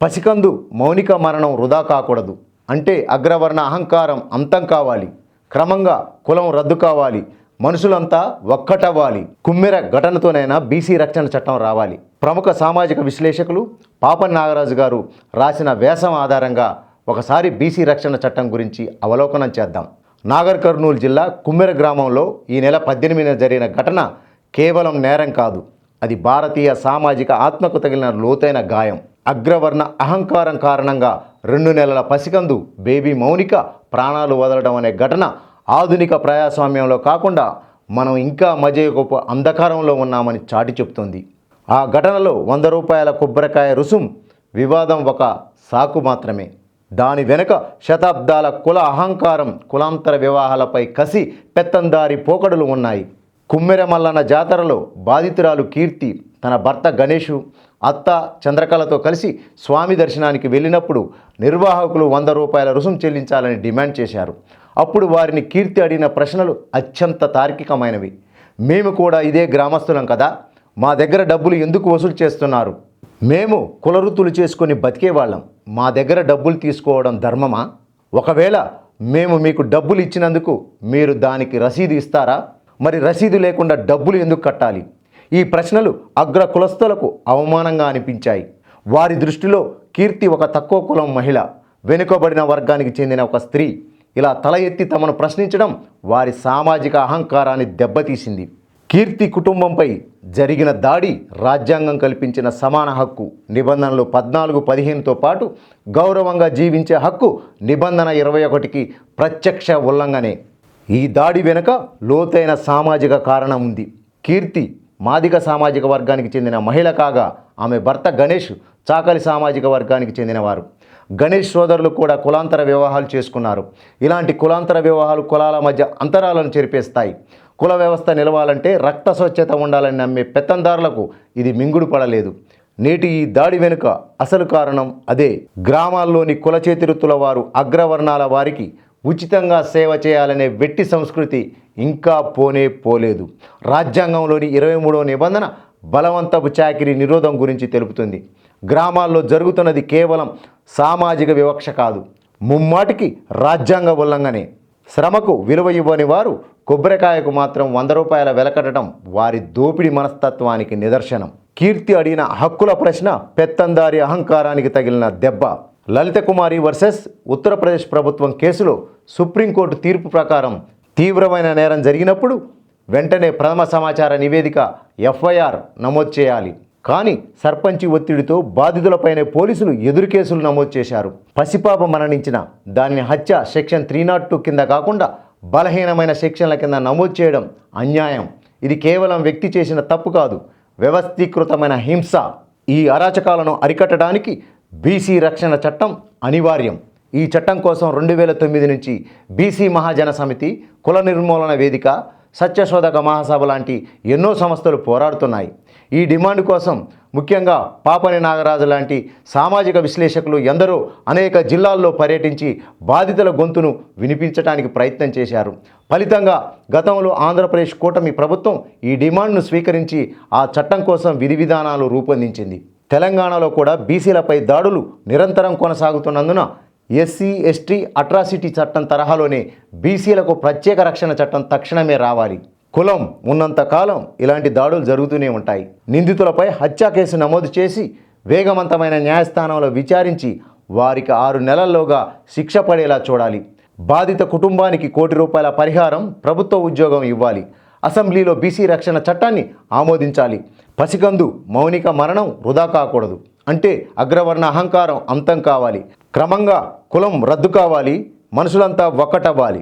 పసికందు మౌనిక మరణం వృధా కాకూడదు. అంటే అగ్రవర్ణ అహంకారం అంతం కావాలి. క్రమంగా కులం రద్దు కావాలి. మనుషులంతా ఒక్కటవ్వాలి. కుమ్మెర ఘటనతోనైనా బీసీ రక్షణ చట్టం రావాలి. ప్రముఖ సామాజిక విశ్లేషకులు పాపన్ నాగరాజు గారు రాసిన వ్యాసం ఆధారంగా ఒకసారి బీసీ రక్షణ చట్టం గురించి అవలోకనం చేద్దాం. నాగర్ కర్నూలు జిల్లా కుమ్మెర గ్రామంలో ఈ నెల 18న జరిగిన ఘటన కేవలం నేరం కాదు, అది భారతీయ సామాజిక ఆత్మకు తగిలిన లోతైన గాయం. అగ్రవర్ణ అహంకారం కారణంగా 2 నెలల పసికందు బేబీ మౌనిక ప్రాణాలు వదలడం అనే ఘటన ఆధునిక ప్రజాస్వామ్యంలో కాకుండా మనం ఇంకా మధ్యయుగపు అంధకారంలో ఉన్నామని చాటి చెప్తుంది. ఆ ఘటనలో 100 రూపాయల కొబ్బరికాయ రుసుం వివాదం ఒక సాకు మాత్రమే. దాని వెనుక శతాబ్దాల కుల అహంకారం, కులాంతర వివాహాలపై కసి, పెత్తందారి పోకడులు ఉన్నాయి. కుమ్మెర మల్లన్న జాతరలో బాధితురాలు కీర్తి తన భర్త గణేషు, అత్త చంద్రకళతో కలిసి స్వామి దర్శనానికి వెళ్ళినప్పుడు నిర్వాహకులు 100 రూపాయల రుసుం చెల్లించాలని డిమాండ్ చేశారు. అప్పుడు వారిని కీర్తి అడిగిన ప్రశ్నలు అత్యంత తార్కికమైనవి. మేము కూడా ఇదే గ్రామస్తులం కదా, మా దగ్గర డబ్బులు ఎందుకు వసూలు చేస్తున్నారు? మేము కులవృత్తులు చేసుకొని బతికేవాళ్ళం, మా దగ్గర డబ్బులు తీసుకోవడం ధర్మమా? ఒకవేళ మేము మీకు డబ్బులు ఇచ్చినందుకు మీరు దానికి రసీదు ఇస్తారా? మరి రసీదు లేకుండా డబ్బులు ఎందుకు కట్టాలి? ఈ ప్రశ్నలు అగ్ర కులస్తులకు అవమానంగా అనిపించాయి. వారి దృష్టిలో కీర్తి ఒక తక్కువ కులం మహిళ, వెనుకబడిన వర్గానికి చెందిన ఒక స్త్రీ. ఇలా తల ఎత్తి తమను ప్రశ్నించడం వారి సామాజిక అహంకారాన్ని దెబ్బతీసింది. కీర్తి కుటుంబంపై జరిగిన దాడి రాజ్యాంగం కల్పించిన సమాన హక్కు నిబంధనలు 14-15తో పాటు గౌరవంగా జీవించే హక్కు నిబంధన 21కి ప్రత్యక్ష ఉల్లంఘనే. ఈ దాడి వెనుక లోతైన సామాజిక కారణం ఉంది. కీర్తి మాదిగ సామాజిక వర్గానికి చెందిన మహిళ కాగా, ఆమె భర్త గణేష్ చాకలి సామాజిక వర్గానికి చెందినవారు. గణేష్ సోదరులు కూడా కులాంతర వివాహాలు చేసుకున్నారు. ఇలాంటి కులాంతర వివాహాలు కులాల మధ్య అంతరాలను చెరిపేస్తాయి. కుల వ్యవస్థ నిలవాలంటే రక్త స్వచ్ఛత ఉండాలని నమ్మే పెత్తందారులకు ఇది మింగుడు పడలేదు. నేటి ఈ దాడి వెనుక అసలు కారణం అదే. గ్రామాల్లోని కుల చేతివృత్తుల వారు అగ్రవర్ణాల వారికి ఉచితంగా సేవ చేయాలనే వెట్టి సంస్కృతి ఇంకా పోలేదు. రాజ్యాంగంలోని 23వ నిబంధన బలవంతపు చాకిరీ నిరోధం గురించి తెలుపుతుంది. గ్రామాల్లో జరుగుతున్నది కేవలం సామాజిక వివక్ష కాదు, ముమ్మాటికి రాజ్యాంగ ఉల్లంఘనే. శ్రమకు విలువ ఇవ్వని వారు కొబ్బరికాయకు మాత్రం 100 రూపాయల వెలకట్టడం వారి దోపిడీ మనస్తత్వానికి నిదర్శనం. కీర్తి అడిగిన హక్కుల ప్రశ్న పెత్తందారి అహంకారానికి తగిలిన దెబ్బ. లలిత కుమారి వర్సెస్ ఉత్తరప్రదేశ్ ప్రభుత్వం కేసులో సుప్రీంకోర్టు తీర్పు ప్రకారం తీవ్రమైన నేరం జరిగినప్పుడు వెంటనే ప్రథమ సమాచార నివేదిక ఎఫ్ఐఆర్ నమోదు చేయాలి. కానీ సర్పంచి ఒత్తిడితో బాధితులపైనే పోలీసులు ఎదురు కేసులు నమోదు చేశారు. పసిపాప మరణించిన దానిని హత్య సెక్షన్ 302 కింద కాకుండా బలహీనమైన సెక్షన్ల కింద నమోదు చేయడం అన్యాయం. ఇది కేవలం వ్యక్తి చేసిన తప్పు కాదు, వ్యవస్థీకృతమైన హింస. ఈ అరాచకాలను అరికట్టడానికి బీసీ రక్షణ చట్టం అనివార్యం. ఈ చట్టం కోసం 2009 నుంచి బీసీ మహాజన సమితి, కుల నిర్మూలన వేదిక, సత్యశోధక మహాసభ లాంటి ఎన్నో సంస్థలు పోరాడుతున్నాయి. ఈ డిమాండ్ కోసం ముఖ్యంగా పాపని నాగరాజు లాంటి సామాజిక విశ్లేషకులు ఎందరో అనేక జిల్లాల్లో పర్యటించి బాధితుల గొంతును వినిపించడానికి ప్రయత్నం చేశారు. ఫలితంగా గతంలో ఆంధ్రప్రదేశ్ కూటమి ప్రభుత్వం ఈ డిమాండ్ను స్వీకరించి ఆ చట్టం కోసం విధి విధానాలు రూపొందించింది. తెలంగాణలో కూడా బీసీలపై దాడులు నిరంతరం కొనసాగుతున్నందున ఎస్సీ ఎస్టీ అట్రాసిటీ చట్టం తరహాలోనే బీసీలకు ప్రత్యేక రక్షణ చట్టం తక్షణమే రావాలి. కులం ఉన్నంత కాలం ఇలాంటి దాడులు జరుగుతూనే ఉంటాయి. నిందితులపై హత్య కేసు నమోదు చేసి వేగవంతమైన న్యాయస్థానంలో విచారించి వారికి 6 నెలల్లోగా శిక్ష పడేలా చూడాలి. బాధిత కుటుంబానికి ₹1 కోటి పరిహారం, ప్రభుత్వ ఉద్యోగం ఇవ్వాలి. అసెంబ్లీలో బీసీ రక్షణ చట్టాన్ని ఆమోదించాలి. పసికందు మౌనిక మరణం వృధా కాకూడదు. అంటే అగ్రవర్ణ అహంకారం అంతం కావాలి. క్రమంగా కులం రద్దు కావాలి. మనుషులంతా ఒక్కటవ్వాలి.